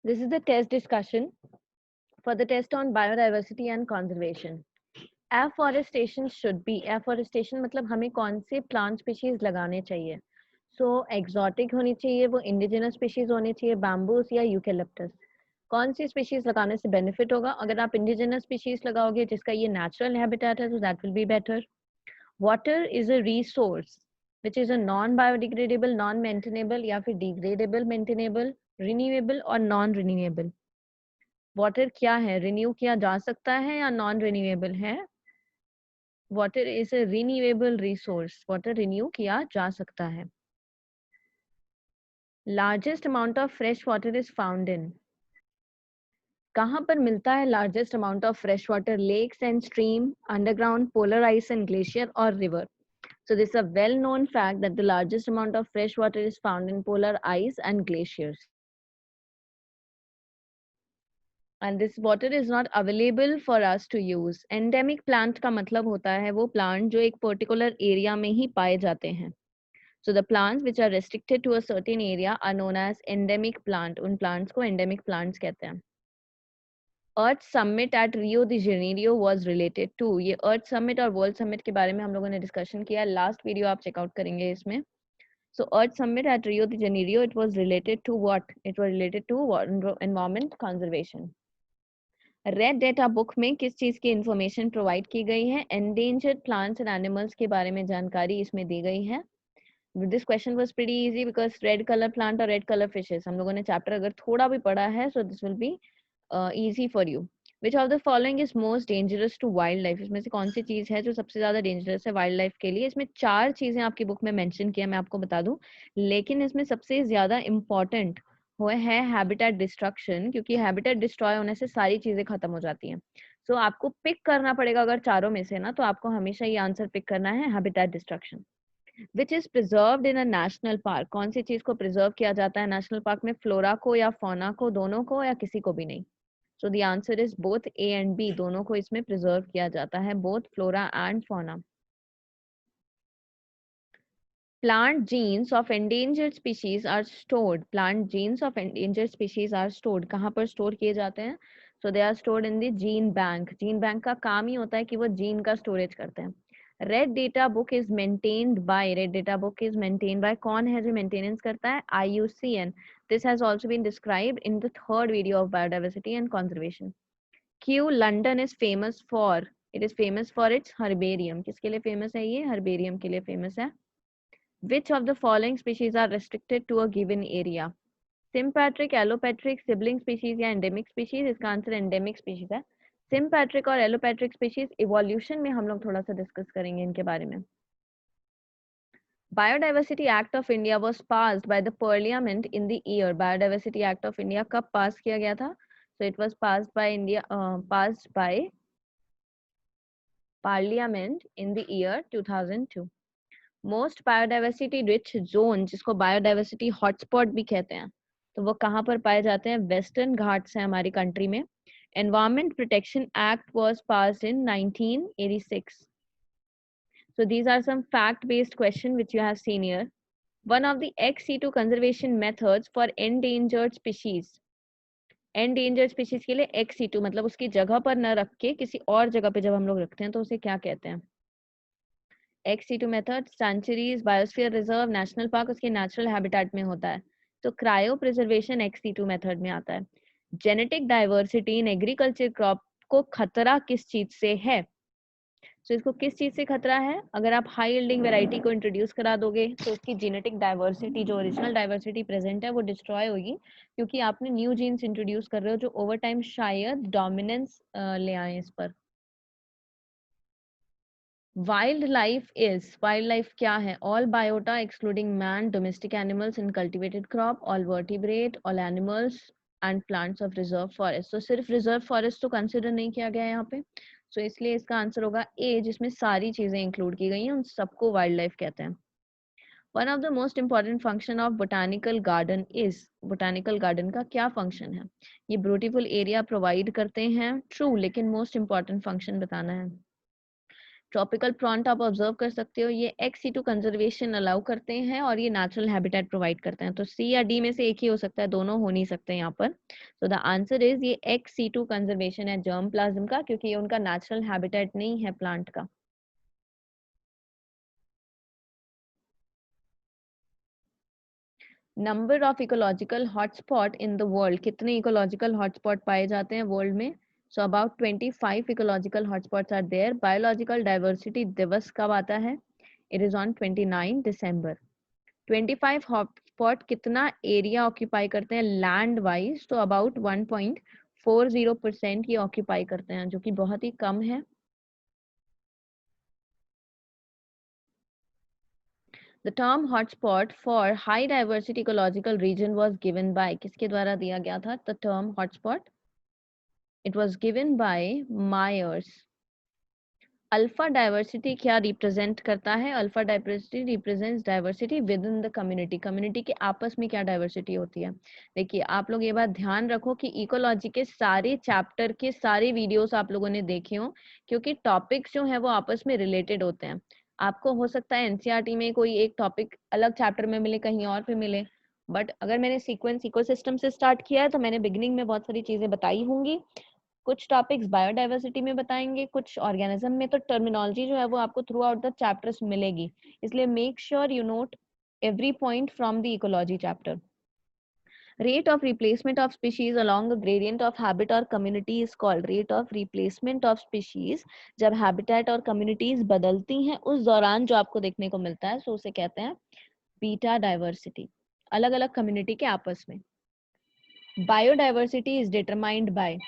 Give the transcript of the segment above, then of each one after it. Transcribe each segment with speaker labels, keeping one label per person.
Speaker 1: This is the test discussion for the test on biodiversity and conservation. Afforestation should be, afforestation मतलब हमें कौन से plant species लगाने चाहिए. So exotic होनी चाहिए, वो indigenous species होनी चाहिए, bamboos या eucalyptus. कौन सी species लगाने से benefit होगा? अगर आप indigenous species लगाओगे जिसका ये natural habitat है, तो that will be better. Water is a resource which is a non-biodegradable, non-maintainable या फिर degradable, maintainable, renewable और non-renewable. वाटर क्या है, रिन्यू किया जा सकता है या नॉन रिन्यूएबल है? Water is a renewable resource, water renew किया जा सकता है. Largest amount of fresh water is found in, कहाँ पर मिलता है largest amount of fresh water? Lakes and stream, underground, polar ice and glacier और river. So this is a well known fact that the largest amount of fresh water is found in polar ice and glaciers. And this water is not available for us to use. Endemic plant का मतलब होता है वो plant जो एक particular area में ही पाए जाते हैं. So the plants which are restricted to a certain area are known as endemic plant. उन plants को endemic plants कहते हैं. Earth Summit at Rio de Janeiro was related to, ये Earth Summit और World Summit के बारे में हम लोगों ने discussion किया. Last video आप check out करेंगे इसमें. So Earth Summit at Rio de Janeiro, it was related to what? It was related to environment conservation. Red data book में किस चीज की इंफॉर्मेशन प्रोवाइड की गई है? एंडेंजर्ड प्लांट्स एंड एनिमल्स के बारे में जानकारी इसमें दी गई है. This question was pretty easy because red colour plant और रेड कलर फिशेस हम लोगों ने चैप्टर अगर थोड़ा भी पढ़ा है, so this will be easy for you. Which of the following is most dangerous to wildlife? इसमें से कौन सी चीज है जो सबसे ज्यादा डेंजरस है वाइल्ड लाइफ के लिए? इसमें 4 चीजें आपकी बुक में मेंशन किया, मैं आपको बता दूं, लेकिन इसमें सबसे ज्यादा इंपॉर्टेंट वो है हैबिटेट डिस्ट्रक्शन, क्योंकि हैबिटेट डिस्ट्रॉय होने से सारी चीजें खत्म हो जाती हैं. सो आपको पिक करना पड़ेगा अगर चारों में से ना, तो आपको हमेशा ये आंसर पिक करना है habitat destruction. Which is preserved in a national park? कौन सी चीज को प्रिजर्व किया जाता है नेशनल पार्क में? फ्लोरा को या फौना को, दोनों को या किसी को भी नहीं? So the answer is both A and B, दोनों को इसमें प्रिजर्व किया जाता है, both flora and fauna. Plant genes of endangered species are stored. Plant genes of endangered species are stored. कहाँ पर स्टोर किए जाते हैं? So they are stored in the gene bank. Gene bank का काम ही होता है कि वो जीन का स्टोरेज करते हैं. Red data book is maintained by. Red data book is maintained by. कौन है जो मेंटेनेंस करता है? IUCN. This has also been described in the third video of biodiversity and conservation. Q London is famous for. It is famous for its herbarium. किसके लिए famous है ये? Herbarium के लिए फेमस है. Which of the following species are restricted to a given area? Sympatric, allopatric, sibling species या endemic species? इसका answer endemic species है. Sympatric और allopatric species evolution में हम लोग थोड़ा सा डिस्कस करेंगे इनके बारे में. Biodiversity Act of India was passed by the Parliament in the year. Biodiversity Act of India कब पास किया गया था? So it was passed by Parliament in the year 2002. Most biodiversity rich zone, जिसको बायोडाइवर्सिटी हॉटस्पॉट भी कहते हैं, तो वो कहाँ पर पाए जाते हैं? वेस्टर्न घाट्स है हमारी कंट्री में. Environment protection act was passed in 1986. So these are some fact based question which you have seen here. One of the ex situ conservation methods for endangered species. endangered species के लिए ex situ मतलब उसकी जगह पर न रख के किसी और जगह पे जब हम लोग रखते हैं तो उसे क्या कहते हैं? Ex situ method sanctuaries, biosphere reserve, national park उसके नेचुरल हैबिटेट में होता है, तो cryopreservation ex situ method में आता है. Genetic diversity in agriculture crop को खतरा किस चीज से है? तो इसको किस चीज से खतरा है? अगर आप हाई यील्डिंग वैरायटी को इंट्रोड्यूस करा दोगे तो उसकी जेनेटिक डाइवर्सिटी, जो ओरिजिनल डाइवर्सिटी प्रेजेंट है, वो डिस्ट्रॉय होगी, क्योंकि आपने न्यू जीन्स इंट्रोड्यूस कर रहे हो जो ओवर टाइम शायद डोमिनेंस ले आए इस पर. वाइल्ड लाइफ क्या है? All biota excluding man, domestic animals in cultivated crop, all vertebrate, all animals and plants of reserve forest. तो सिर्फ रिजर्व फॉरेस्ट तो कंसिडर नहीं किया गया है यहाँ पे, सो इसलिए इसका आंसर होगा ए, जिसमें सारी चीजें इंक्लूड की गई हैं, उन सबको वाइल्ड लाइफ कहते हैं. One of the most important function of botanical garden is. Botanical garden का क्या फंक्शन है? ये ब्यूटीफुल एरिया प्रोवाइड करते हैं, ट्रू, लेकिन मोस्ट इंपॉर्टेंट फंक्शन बताना है. ट्रॉपिकल प्लांट आप ऑब्जर्व कर सकते हो, ये ex-situ कंजर्वेशन अलाउ करते हैं और ये नेचुरल हैबिटेट प्रोवाइड करते हैं। तो सी या डी में से एक ही हो सकता है, दोनों हो नहीं सकते यहाँ पर। सो द आंसर इज ये ex-situ कंजर्वेशन है जर्म प्लाज्म का, क्योंकि ये उनका नेचुरल हैबिटेट नहीं है प्लांट का। Number of ecological hotspot in the world, कितने इकोलॉजिकल हॉटस्पॉट पाए जाते हैं वर्ल्ड में? So about 25 ecological hotspots are there. Biological diversity दिवस कब आता है? इट इज ऑन 29 दिसंबर। 25 हॉटस्पॉट कितना एरिया ऑक्यूपाई करते हैं लैंड वाइज? तो अबाउट 1.40% ये ऑक्यूपाई करते हैं, जो कि बहुत ही कम है। The term hotspot for high diversity ecological region was given by, किसके द्वारा दिया गया था the term hotspot? It was given by Myers. Alpha diversity क्या रिप्रेजेंट करता है? Alpha diversity represents diversity with in the community. Community के आपस में क्या डाइवर्सिटी होती है? देखिए, आप लोग ये बात ध्यान रखो कि इकोलॉजी के सारे चैप्टर के सारे वीडियोस आप लोगों ने देखे हो, क्योंकि टॉपिक्स जो है वो आपस में रिलेटेड होते हैं। आपको हो सकता है एनसीईआरटी में कोई एक टॉपिक अलग चैप्टर में मिले, कहीं और पे मिले, बट अगर मैंने सीक्वेंस इकोसिस्टम से स्टार्ट किया है तो मैंने बिगिनिंग में बहुत सारी चीजें बताई होंगी। कुछ टॉपिक्स बायोडाइवर्सिटी में बताएंगे, कुछ ऑर्गेनिज्म में, तो टर्मिनोलॉजी जो है वो आपको थ्रू आउट द चैप्टर्स मिलेगी। इसलिए make sure you note every point from the ecology chapter. Rate of replacement of species along a gradient of habitat or community is called rate of replacement of species. जब habitat और communities बदलती हैं उस दौरान जो आपको देखने को मिलता है, सो उसे कहते हैं बीटा डाइवर्सिटी, अलग अलग कम्युनिटी के आपस में। Biodiversity is determined by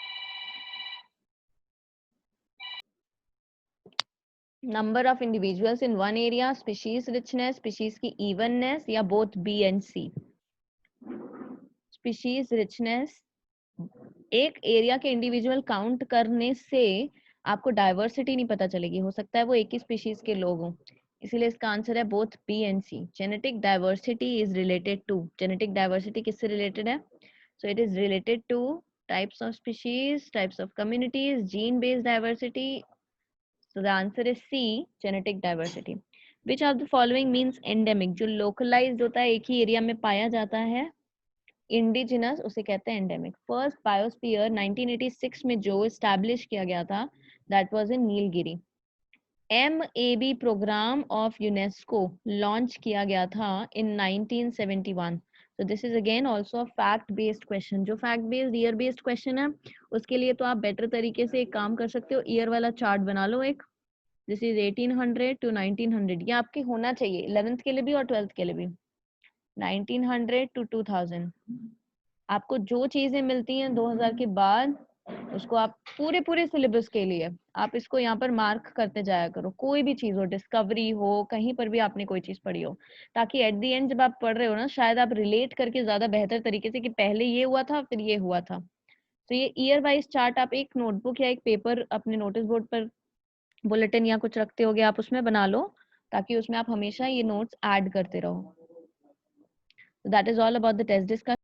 Speaker 1: number of individuals in one area, species richness, species की evenness, या both B and C? species richness, एक एरिया के इंडिविजुअल काउंट करने से आपको डाइवर्सिटी नहीं पता चलेगी, हो सकता है वो एक ही स्पीशीज के लोग हों, इसीलिए इसका आंसर है both B and C. Genetic diversity is related to, genetic diversity किससे रिलेटेड है? So it is related to types of species, types of communities, gene based diversity. So the answer is C, genetic diversity. Which of the following means endemic? जो localized होता है, एक ही area में पाया जाता है, इंडिजिनस उसे कहते हैं एंडेमिक। फर्स्ट बायोस्फीयर 1986 में जो एस्टैब्लिश किया गया था, that was in Nilgiri. MAB program of UNESCO launch किया गया था in 1971। so this is again also a fact based question। जो fact based year based question है उसके लिए तो आप बेटर तरीके से एक काम कर सकते हो, ईयर वाला चार्ट बना लो एक। दिस इज 1800 टू 1900, ये आपके होना चाहिए 11th के लिए भी और 12th के लिए भी। 1900 टू 2000 आपको जो चीजें मिलती हैं 2000 के बाद, उसको आप पूरे पूरे सिलेबस के लिए आप इसको यहाँ पर मार्क करते जाया करो। कोई भी चीज हो, डिस्कवरी हो, कहीं पर भी आपने कोई चीज पढ़ी हो, ताकि एट द एंड जब आप पढ़ रहे हो ना, शायद आप रिलेट करके ज्यादा बेहतर तरीके से कि पहले ये हुआ था फिर ये हुआ था। तो ये ईयर वाइज चार्ट आप एक नोटबुक या एक पेपर अपने नोटिस बोर्ड पर, बुलेटिन या कुछ रखते होगे, आप उसमें बना लो, ताकि उसमें आप हमेशा ये नोट्स ऐड करते रहो। That is all about the test discussion.